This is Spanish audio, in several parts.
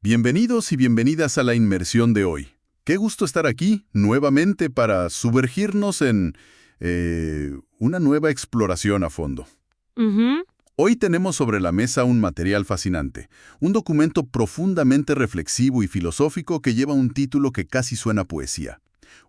Bienvenidos y bienvenidas a la inmersión de hoy. Qué gusto estar aquí nuevamente para sumergirnos en una nueva exploración a fondo. Ujú. Hoy tenemos sobre la mesa un material fascinante, un documento profundamente reflexivo y filosófico que lleva un título que casi suena a poesía.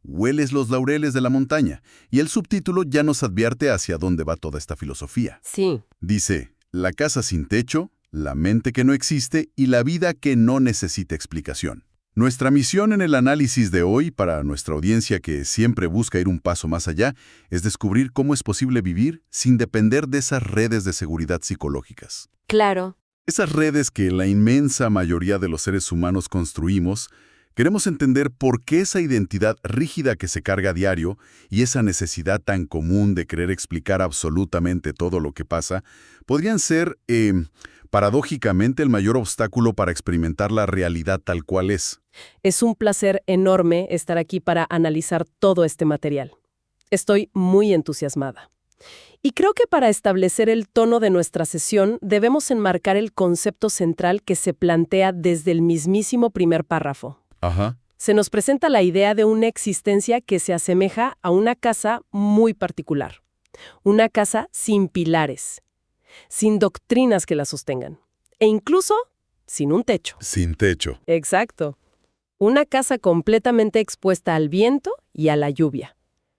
Hueles los laureles de la montaña, y el subtítulo ya nos advierte hacia dónde va toda esta filosofía. Sí, Dice, la casa sin techo, la mente que no existe y la vida que no necesita explicación. Nuestra misión en el análisis de hoy, para nuestra audiencia que siempre busca ir un paso más allá, es descubrir cómo es posible vivir sin depender de esas redes de seguridad psicológicas. claro. Esas redes que la inmensa mayoría de los seres humanos construimos. Queremos entender por qué esa identidad rígida que se carga a diario y esa necesidad tan común de querer explicar absolutamente todo lo que pasa podrían ser, paradójicamente, el mayor obstáculo para experimentar la realidad tal cual es. Es un placer enorme estar aquí para analizar todo este material. Estoy muy entusiasmada. Y creo que para establecer el tono de nuestra sesión debemos enmarcar el concepto central que se plantea desde el mismísimo primer párrafo. Ajá. Se nos presenta la idea de una existencia que se asemeja a una casa muy particular. Una casa sin pilares, sin doctrinas que la sostengan, e incluso sin un techo. Sin techo. Exacto. Una casa completamente expuesta al viento y a la lluvia,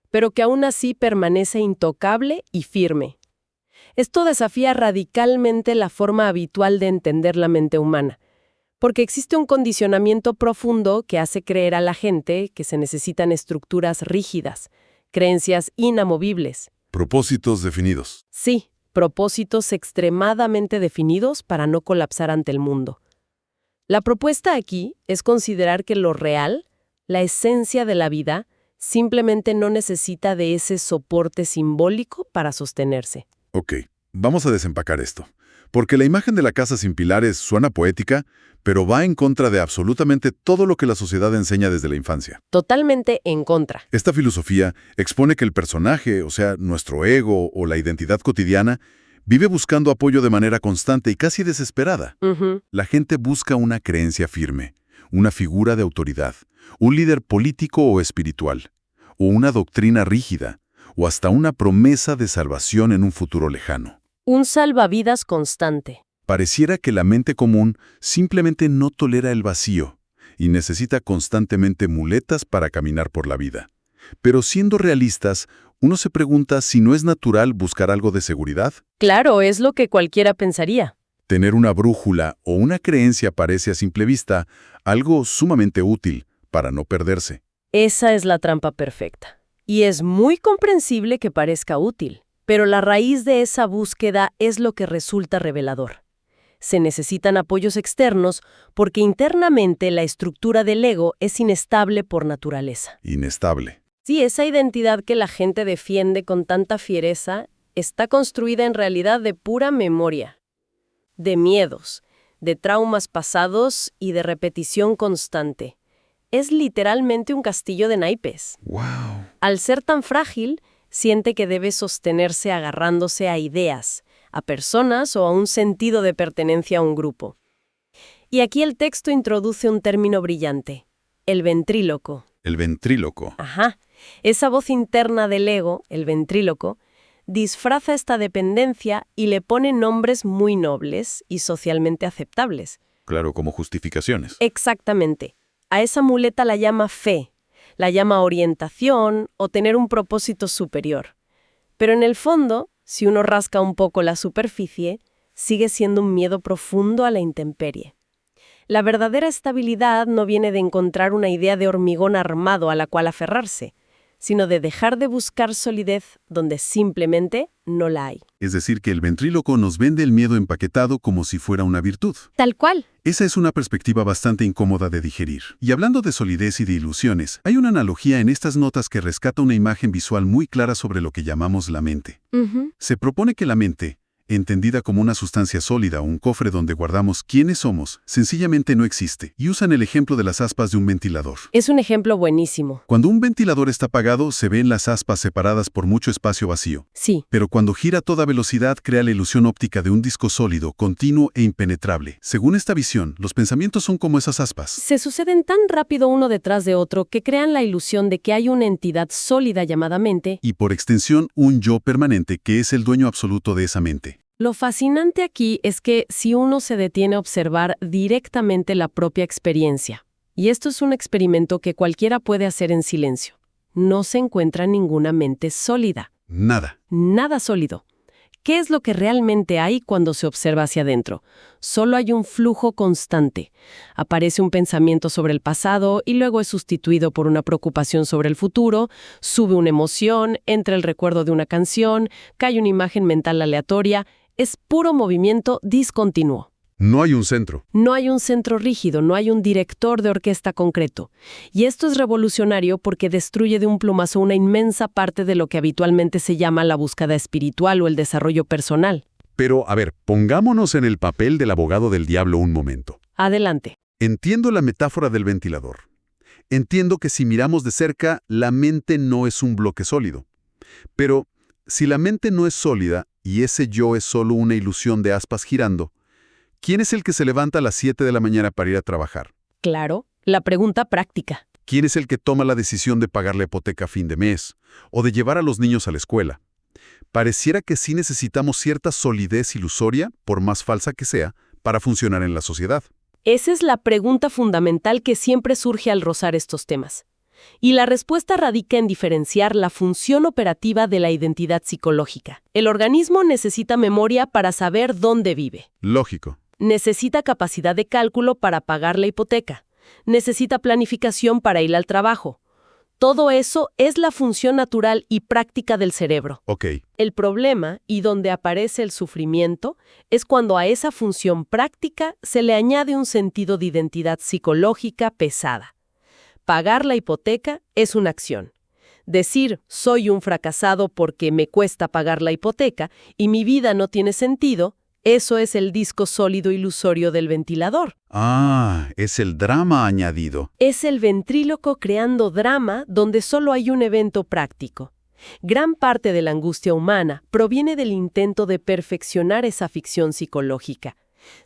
pero que aún así permanece intocable y firme. Esto desafía radicalmente la forma habitual de entender la mente humana, porque existe un condicionamiento profundo que hace creer a la gente que se necesitan estructuras rígidas, creencias inamovibles. Propósitos definidos. Sí, propósitos extremadamente definidos para no colapsar ante el mundo. La propuesta aquí es considerar que lo real, la esencia de la vida, simplemente no necesita de ese soporte simbólico para sostenerse. Ok, vamos a desempacar esto. Porque la imagen de la casa sin pilares suena poética, pero va en contra de absolutamente todo lo que la sociedad enseña desde la infancia. Totalmente en contra. Esta filosofía expone que el personaje, o sea, nuestro ego o la identidad cotidiana, vive buscando apoyo de manera constante y casi desesperada. Ujú. La gente busca una creencia firme, una figura de autoridad, un líder político o espiritual, o una doctrina rígida, o hasta una promesa de salvación en un futuro lejano. Un salvavidas constante. Pareciera que la mente común simplemente no tolera el vacío y necesita constantemente muletas para caminar por la vida. Pero siendo realistas, uno se pregunta si no es natural buscar algo de seguridad. Claro, es lo que cualquiera pensaría. Tener una brújula o una creencia parece a simple vista algo sumamente útil para no perderse. Esa es la trampa perfecta. Y es muy comprensible que parezca útil, pero la raíz de esa búsqueda es lo que resulta revelador. Se necesitan apoyos externos porque internamente la estructura del ego es inestable por naturaleza. Inestable. Sí, esa identidad que la gente defiende con tanta fiereza está construida en realidad de pura memoria, de miedos, de traumas pasados y de repetición constante. Es literalmente un castillo de naipes. ¡Wow! Al ser tan frágil, siente que debe sostenerse agarrándose a ideas, a personas o a un sentido de pertenencia a un grupo. Y aquí el texto introduce un término brillante: el ventríloco. El ventríloco. Ajá. Esa voz interna del ego, el ventríloco, disfraza esta dependencia y le pone nombres muy nobles y socialmente aceptables. Claro, como justificaciones. Exactamente. A esa muleta la llama fe, la llama orientación o tener un propósito superior. Pero en el fondo, si uno rasca un poco la superficie, sigue siendo un miedo profundo a la intemperie. La verdadera estabilidad no viene de encontrar una idea de hormigón armado a la cual aferrarse, sino de dejar de buscar solidez donde simplemente no la hay. Es decir, que el ventríloco nos vende el miedo empaquetado como si fuera una virtud. Tal cual. Esa es una perspectiva bastante incómoda de digerir. Y hablando de solidez y de ilusiones, hay una analogía en estas notas que rescata una imagen visual muy clara sobre lo que llamamos la mente. Se propone que la mente, entendida como una sustancia sólida, un cofre donde guardamos quiénes somos, sencillamente no existe. Y usan el ejemplo de las aspas de un ventilador. Es un ejemplo buenísimo. Cuando un ventilador está apagado, se ven las aspas separadas por mucho espacio vacío. Sí. Pero cuando gira a toda velocidad, crea la ilusión óptica de un disco sólido, continuo e impenetrable. Según esta visión, los pensamientos son como esas aspas. Se suceden tan rápido uno detrás de otro que crean la ilusión de que hay una entidad sólida llamada mente. Y por extensión, un yo permanente que es el dueño absoluto de esa mente. Lo fascinante aquí es que si uno se detiene a observar directamente la propia experiencia, y esto es un experimento que cualquiera puede hacer en silencio, no se encuentra ninguna mente sólida. Nada. Nada sólido. ¿Qué es lo que realmente hay cuando se observa hacia adentro? Solo hay un flujo constante. Aparece un pensamiento sobre el pasado y luego es sustituido por una preocupación sobre el futuro, sube una emoción, entra el recuerdo de una canción, cae una imagen mental aleatoria. Es puro movimiento discontinuo. No hay un centro. No hay un centro rígido, no hay un director de orquesta concreto. Y esto es revolucionario porque destruye de un plumazo una inmensa parte de lo que habitualmente se llama la búsqueda espiritual o el desarrollo personal. Pero, a ver, pongámonos en el papel del abogado del diablo un momento. Adelante. Entiendo la metáfora del ventilador. Entiendo que si miramos de cerca, la mente no es un bloque sólido. Pero, si la mente no es sólida y ese yo es solo una ilusión de aspas girando, ¿quién es el que se levanta a las 7 de la mañana para ir a trabajar? Claro, la pregunta práctica. ¿Quién es el que toma la decisión de pagar la hipoteca a fin de mes o de llevar a los niños a la escuela? Pareciera que sí necesitamos cierta solidez ilusoria, por más falsa que sea, para funcionar en la sociedad. Esa es la pregunta fundamental que siempre surge al rozar estos temas. Y la respuesta radica en diferenciar la función operativa de la identidad psicológica. El organismo necesita memoria para saber dónde vive. Lógico. Necesita capacidad de cálculo para pagar la hipoteca. Necesita planificación para ir al trabajo. Todo eso es la función natural y práctica del cerebro. Ok. El problema, y donde aparece el sufrimiento, es cuando a esa función práctica se le añade un sentido de identidad psicológica pesada. Pagar la hipoteca es una acción. Decir soy un fracasado porque me cuesta pagar la hipoteca y mi vida no tiene sentido, eso es el disco sólido ilusorio del ventilador. Ah, es el drama añadido. Es el ventríloco creando drama donde solo hay un evento práctico. Gran parte de la angustia humana proviene del intento de perfeccionar esa ficción psicológica.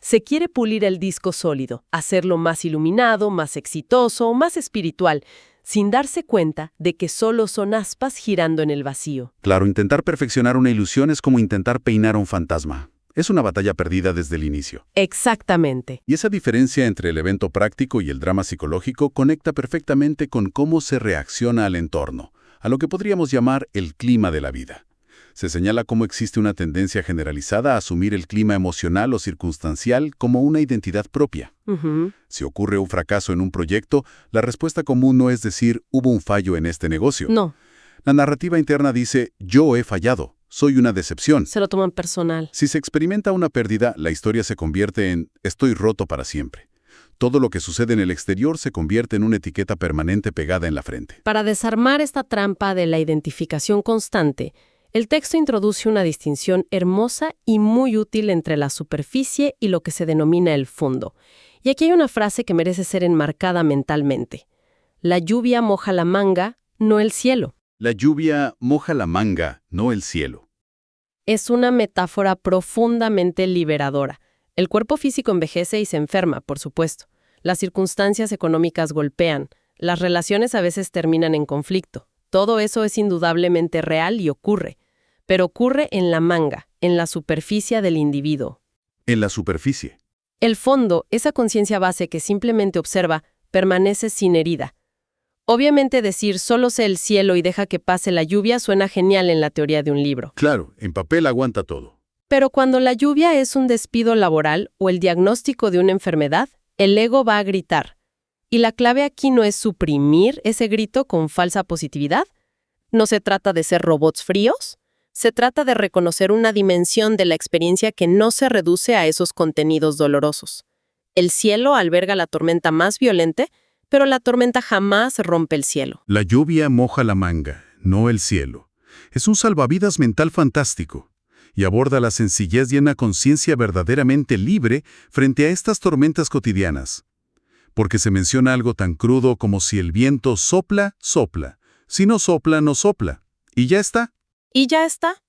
Se quiere pulir el disco sólido, hacerlo más iluminado, más exitoso, más espiritual, sin darse cuenta de que solo son aspas girando en el vacío. Claro, intentar perfeccionar una ilusión es como intentar peinar a un fantasma. Es una batalla perdida desde el inicio. Exactamente. Y esa diferencia entre el evento práctico y el drama psicológico conecta perfectamente con cómo se reacciona al entorno, a lo que podríamos llamar el clima de la vida. Se señala cómo existe una tendencia generalizada a asumir el clima emocional o circunstancial como una identidad propia. Si ocurre un fracaso en un proyecto, la respuesta común no es decir, hubo un fallo en este negocio. No. La narrativa interna dice, yo he fallado, soy una decepción. Se lo toman personal. Si se experimenta una pérdida, la historia se convierte en, estoy roto para siempre. Todo lo que sucede en el exterior se convierte en una etiqueta permanente pegada en la frente. Para desarmar esta trampa de la identificación constante, el texto introduce una distinción hermosa y muy útil entre la superficie y lo que se denomina el fondo. Y aquí hay una frase que merece ser enmarcada mentalmente. La lluvia moja la manga, no el cielo. La lluvia moja la manga, no el cielo. Es una metáfora profundamente liberadora. El cuerpo físico envejece y se enferma, por supuesto. Las circunstancias económicas golpean. Las relaciones a veces terminan en conflicto. Todo eso es indudablemente real y ocurre. Pero ocurre en la manga, en la superficie del individuo. En la superficie. El fondo, esa conciencia base que simplemente observa, permanece sin herida. Obviamente decir solo sé el cielo y deja que pase la lluvia suena genial en la teoría de un libro. Claro, en papel aguanta todo. Pero cuando la lluvia es un despido laboral o el diagnóstico de una enfermedad, el ego va a gritar. Y la clave aquí no es suprimir ese grito con falsa positividad. No se trata de ser robots fríos. Se trata de reconocer una dimensión de la experiencia que no se reduce a esos contenidos dolorosos. El cielo alberga la tormenta más violenta, pero la tormenta jamás rompe el cielo. La lluvia moja la manga, no el cielo. Es un salvavidas mental fantástico. y aborda la sencillez y una conciencia verdaderamente libre frente a estas tormentas cotidianas. Porque se menciona algo tan crudo como si el viento sopla, sopla. Si no sopla, no sopla. Y ya está. ¿Y ya está?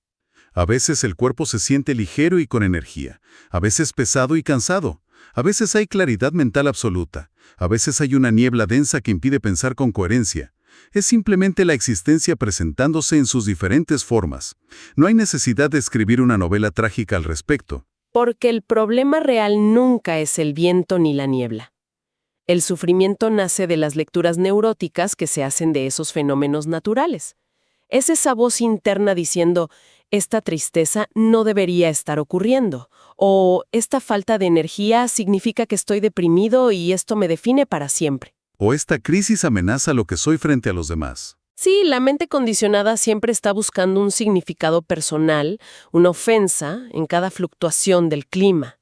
A veces el cuerpo se siente ligero y con energía, a veces pesado y cansado, a veces hay claridad mental absoluta, a veces hay una niebla densa que impide pensar con coherencia. Es simplemente la existencia presentándose en sus diferentes formas. No hay necesidad de escribir una novela trágica al respecto. Porque el problema real nunca es el viento ni la niebla. El sufrimiento nace de las lecturas neuróticas que se hacen de esos fenómenos naturales. Es esa voz interna diciendo, esta tristeza no debería estar ocurriendo, o esta falta de energía significa que estoy deprimido y esto me define para siempre. O esta crisis amenaza lo que soy frente a los demás. Sí, la mente condicionada siempre está buscando un significado personal, una ofensa en cada fluctuación del clima.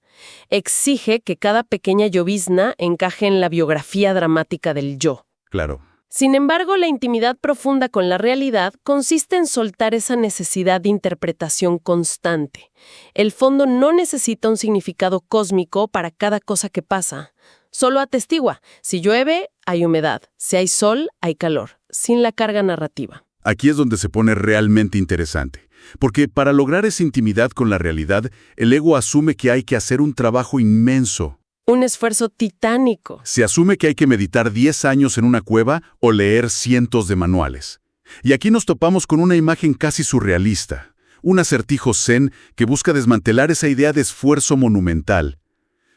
Exige que cada pequeña llovizna encaje en la biografía dramática del yo. Claro. Sin embargo, la intimidad profunda con la realidad consiste en soltar esa necesidad de interpretación constante. El fondo no necesita un significado cósmico para cada cosa que pasa. Solo atestigua. Si llueve, hay humedad. Si hay sol, hay calor. Sin la carga narrativa. Aquí es donde se pone realmente interesante. Porque para lograr esa intimidad con la realidad, el ego asume que hay que hacer un trabajo inmenso. Un esfuerzo titánico. Se asume que hay que meditar 10 años en una cueva o leer cientos de manuales. Y aquí nos topamos con una imagen casi surrealista, un acertijo zen que busca desmantelar esa idea de esfuerzo monumental.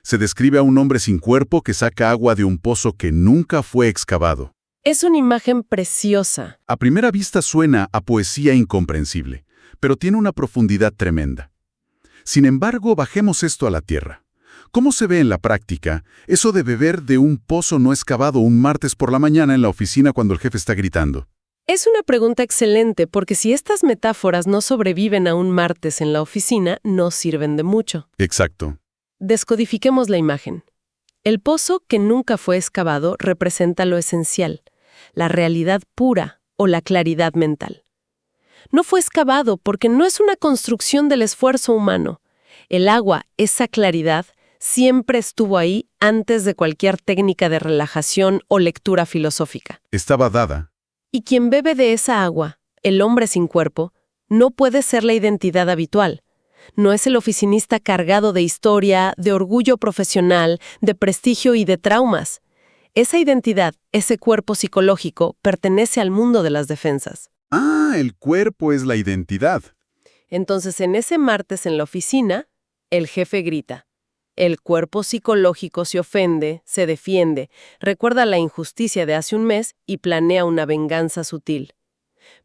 Se describe a un hombre sin cuerpo que saca agua de un pozo que nunca fue excavado. Es una imagen preciosa. A primera vista suena a poesía incomprensible, pero tiene una profundidad tremenda. Sin embargo, bajemos esto a la tierra. ¿Cómo se ve en la práctica eso de beber de un pozo no excavado un martes por la mañana en la oficina cuando el jefe está gritando? Es una pregunta excelente porque si estas metáforas no sobreviven a un martes en la oficina, no sirven de mucho. Exacto. Descodifiquemos la imagen. El pozo que nunca fue excavado representa lo esencial, la realidad pura o la claridad mental. No fue excavado porque no es una construcción del esfuerzo humano. El agua, esa claridad, siempre estuvo ahí antes de cualquier técnica de relajación o lectura filosófica. Estaba dada. Y quien bebe de esa agua, el hombre sin cuerpo, no puede ser la identidad habitual. No es el oficinista cargado de historia, de orgullo profesional, de prestigio y de traumas. Esa identidad, ese cuerpo psicológico, pertenece al mundo de las defensas. Ah, el cuerpo es la identidad. Entonces, en ese martes en la oficina, el jefe grita. El cuerpo psicológico se ofende, se defiende, recuerda la injusticia de hace un mes y planea una venganza sutil.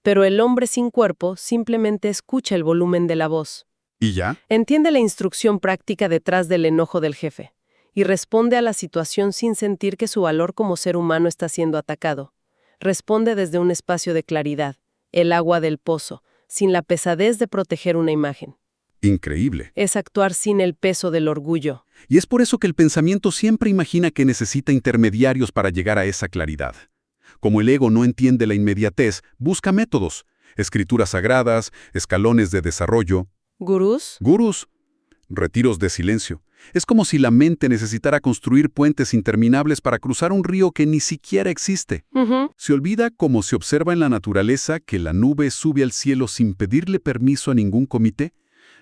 Pero el hombre sin cuerpo simplemente escucha el volumen de la voz. ¿Y ya? Entiende la instrucción práctica detrás del enojo del jefe y responde a la situación sin sentir que su valor como ser humano está siendo atacado. Responde desde un espacio de claridad, el agua del pozo, sin la pesadez de proteger una imagen. Increíble. Es actuar sin el peso del orgullo. Y es por eso que el pensamiento siempre imagina que necesita intermediarios para llegar a esa claridad. Como el ego no entiende la inmediatez, busca métodos, escrituras sagradas, escalones de desarrollo, ¿Gurús? gurús, retiros de silencio. Es como si la mente necesitara construir puentes interminables para cruzar un río que ni siquiera existe. Se olvida, como se observa en la naturaleza, que la nube sube al cielo sin pedirle permiso a ningún comité.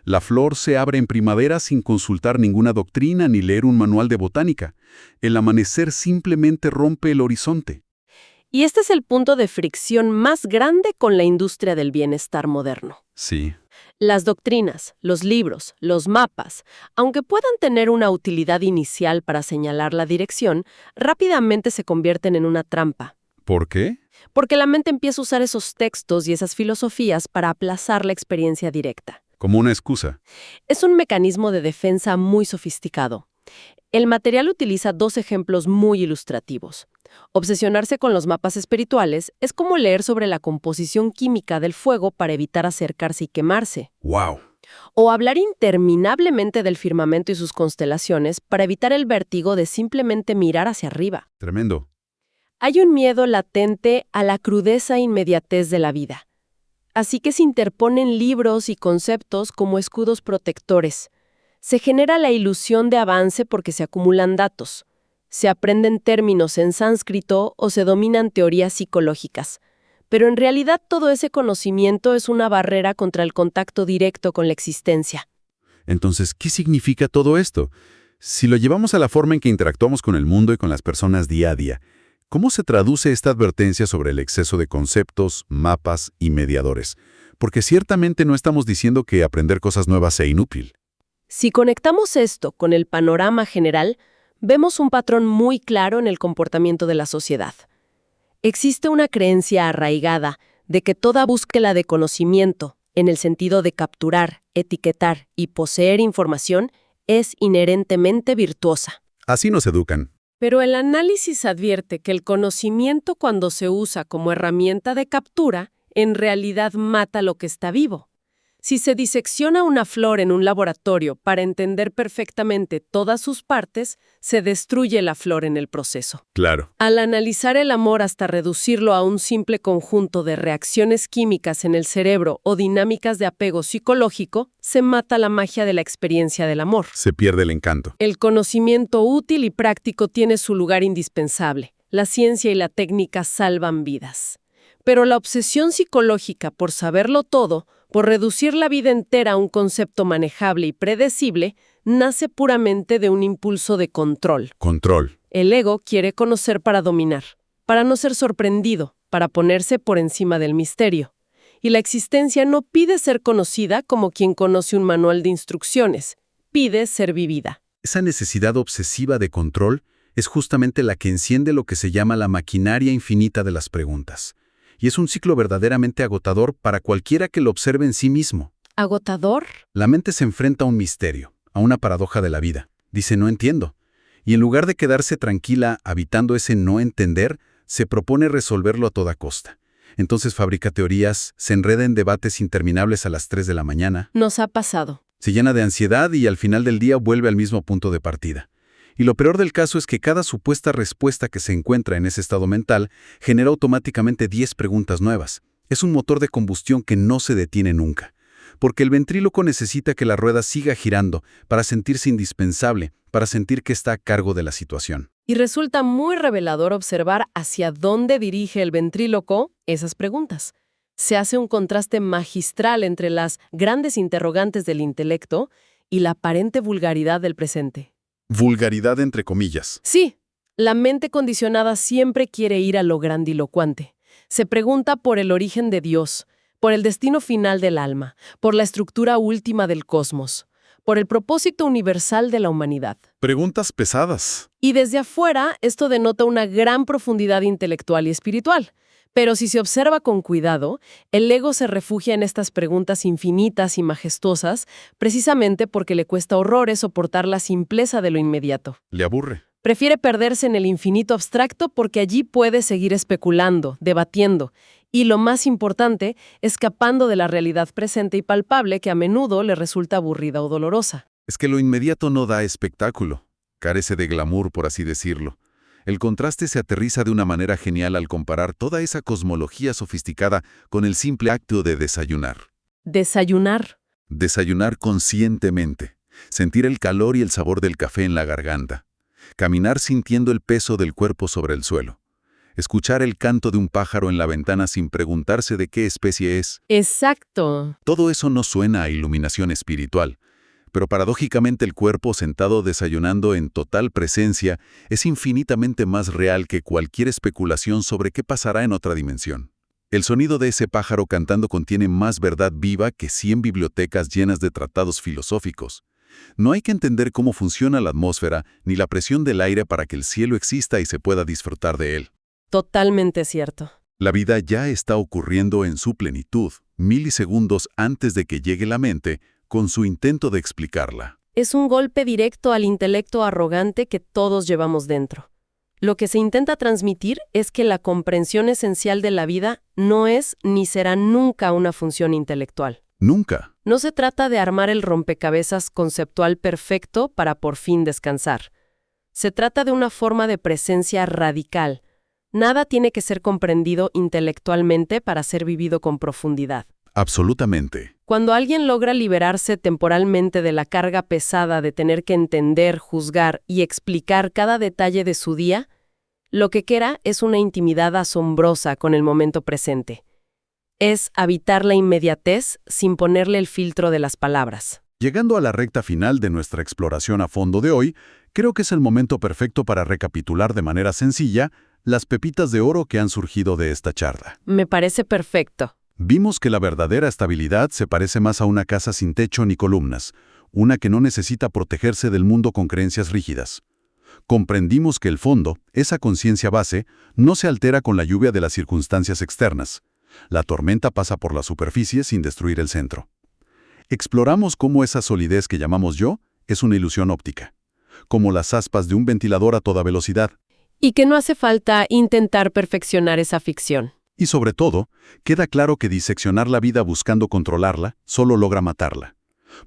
La flor se abre en primavera sin consultar ninguna doctrina ni leer un manual de botánica. El amanecer simplemente rompe el horizonte. Y este es el punto de fricción más grande con la industria del bienestar moderno. Sí. Las doctrinas, los libros, los mapas, aunque puedan tener una utilidad inicial para señalar la dirección, rápidamente se convierten en una trampa. ¿Por qué? Porque la mente empieza a usar esos textos y esas filosofías para aplazar la experiencia directa. Como una excusa. Es un mecanismo de defensa muy sofisticado. El material utiliza dos ejemplos muy ilustrativos. Obsesionarse con los mapas espirituales es como leer sobre la composición química del fuego para evitar acercarse y quemarse. ¡Wow! O hablar interminablemente del firmamento y sus constelaciones para evitar el vértigo de simplemente mirar hacia arriba. Tremendo. Hay un miedo latente a la crudeza e inmediatez de la vida. Así que se interponen libros y conceptos como escudos protectores. Se genera la ilusión de avance porque se acumulan datos. Se aprenden términos en sánscrito o se dominan teorías psicológicas. Pero en realidad todo ese conocimiento es una barrera contra el contacto directo con la existencia. Entonces, ¿qué significa todo esto? Si lo llevamos a la forma en que interactuamos con el mundo y con las personas día a día, ¿cómo se traduce esta advertencia sobre el exceso de conceptos, mapas y mediadores? Porque ciertamente no estamos diciendo que aprender cosas nuevas sea inútil. Si conectamos esto con el panorama general, vemos un patrón muy claro en el comportamiento de la sociedad. Existe una creencia arraigada de que toda búsqueda de conocimiento, en el sentido de capturar, etiquetar y poseer información, es inherentemente virtuosa. Así nos educan. Pero el análisis advierte que el conocimiento, cuando se usa como herramienta de captura, en realidad mata lo que está vivo. Si se disecciona una flor en un laboratorio para entender perfectamente todas sus partes, se destruye la flor en el proceso. Claro. Al analizar el amor hasta reducirlo a un simple conjunto de reacciones químicas en el cerebro o dinámicas de apego psicológico, se mata la magia de la experiencia del amor. Se pierde el encanto. El conocimiento útil y práctico tiene su lugar indispensable. La ciencia y la técnica salvan vidas. Pero la obsesión psicológica por saberlo todo, por reducir la vida entera a un concepto manejable y predecible, nace puramente de un impulso de control. Control. El ego quiere conocer para dominar, para no ser sorprendido, para ponerse por encima del misterio. Y la existencia no pide ser conocida como quien conoce un manual de instrucciones, pide ser vivida. Esa necesidad obsesiva de control es justamente la que enciende lo que se llama la maquinaria infinita de las preguntas. Y es un ciclo verdaderamente agotador para cualquiera que lo observe en sí mismo. ¿Agotador? La mente se enfrenta a un misterio, a una paradoja de la vida. Dice, no entiendo. Y en lugar de quedarse tranquila habitando ese no entender, se propone resolverlo a toda costa. Entonces fabrica teorías, se enreda en debates interminables a las 3 de la mañana. Nos ha pasado. Se llena de ansiedad y al final del día vuelve al mismo punto de partida. Y lo peor del caso es que cada supuesta respuesta que se encuentra en ese estado mental genera automáticamente 10 preguntas nuevas. Es un motor de combustión que no se detiene nunca. Porque el ventríloco necesita que la rueda siga girando para sentirse indispensable, para sentir que está a cargo de la situación. Y resulta muy revelador observar hacia dónde dirige el ventríloco esas preguntas. Se hace un contraste magistral entre las grandes interrogantes del intelecto y la aparente vulgaridad del presente. Vulgaridad entre comillas. Sí, la mente condicionada siempre quiere ir a lo grandilocuente. Se pregunta por el origen de Dios, por el destino final del alma, por la estructura última del cosmos, por el propósito universal de la humanidad. Preguntas pesadas. Y desde afuera, esto denota una gran profundidad intelectual y espiritual. Pero si se observa con cuidado, el ego se refugia en estas preguntas infinitas y majestuosas precisamente porque le cuesta horrores soportar la simpleza de lo inmediato. Le aburre. Prefiere perderse en el infinito abstracto porque allí puede seguir especulando, debatiendo y, lo más importante, escapando de la realidad presente y palpable que a menudo le resulta aburrida o dolorosa. Es que lo inmediato no da espectáculo. Carece de glamour, por así decirlo. El contraste se aterriza de una manera genial al comparar toda esa cosmología sofisticada con el simple acto de desayunar. Desayunar. Desayunar conscientemente. Sentir el calor y el sabor del café en la garganta. Caminar sintiendo el peso del cuerpo sobre el suelo. Escuchar el canto de un pájaro en la ventana sin preguntarse de qué especie es. Exacto. Todo eso no suena a iluminación espiritual. Pero paradójicamente el cuerpo sentado desayunando en total presencia es infinitamente más real que cualquier especulación sobre qué pasará en otra dimensión. El sonido de ese pájaro cantando contiene más verdad viva que 100 bibliotecas llenas de tratados filosóficos. No hay que entender cómo funciona la atmósfera ni la presión del aire para que el cielo exista y se pueda disfrutar de él. Totalmente cierto. La vida ya está ocurriendo en su plenitud, milisegundos antes de que llegue la mente, con su intento de explicarla. Es un golpe directo al intelecto arrogante que todos llevamos dentro. Lo que se intenta transmitir es que la comprensión esencial de la vida no es ni será nunca una función intelectual. Nunca. No se trata de armar el rompecabezas conceptual perfecto para por fin descansar. Se trata de una forma de presencia radical. Nada tiene que ser comprendido intelectualmente para ser vivido con profundidad. Absolutamente. Cuando alguien logra liberarse temporalmente de la carga pesada de tener que entender, juzgar y explicar cada detalle de su día, lo que queda es una intimidad asombrosa con el momento presente. Es habitar la inmediatez sin ponerle el filtro de las palabras. Llegando a la recta final de nuestra exploración a fondo de hoy, creo que es el momento perfecto para recapitular de manera sencilla las pepitas de oro que han surgido de esta charla. Me parece perfecto. Vimos que la verdadera estabilidad se parece más a una casa sin techo ni columnas, una que no necesita protegerse del mundo con creencias rígidas. Comprendimos que el fondo, esa conciencia base, no se altera con la lluvia de las circunstancias externas. La tormenta pasa por la superficie sin destruir el centro. Exploramos cómo esa solidez que llamamos yo es una ilusión óptica, como las aspas de un ventilador a toda velocidad. Y que no hace falta intentar perfeccionar esa ficción. Y sobre todo, queda claro que diseccionar la vida buscando controlarla solo logra matarla.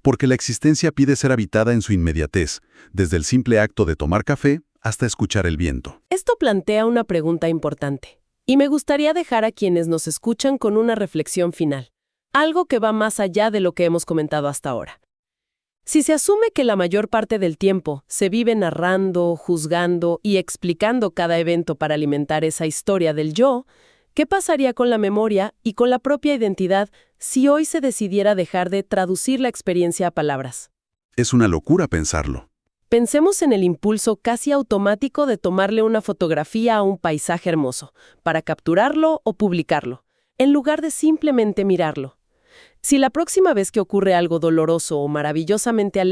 Porque la existencia pide ser habitada en su inmediatez, desde el simple acto de tomar café hasta escuchar el viento. Esto plantea una pregunta importante, y me gustaría dejar a quienes nos escuchan con una reflexión final, algo que va más allá de lo que hemos comentado hasta ahora. Si se asume que la mayor parte del tiempo se vive narrando, juzgando y explicando cada evento para alimentar esa historia del yo, ¿qué pasaría con la memoria y con la propia identidad si hoy se decidiera dejar de traducir la experiencia a palabras? Es una locura pensarlo. Pensemos en el impulso casi automático de tomarle una fotografía a un paisaje hermoso, para capturarlo o publicarlo, en lugar de simplemente mirarlo. Si la próxima vez que ocurre algo doloroso o maravillosamente alegre,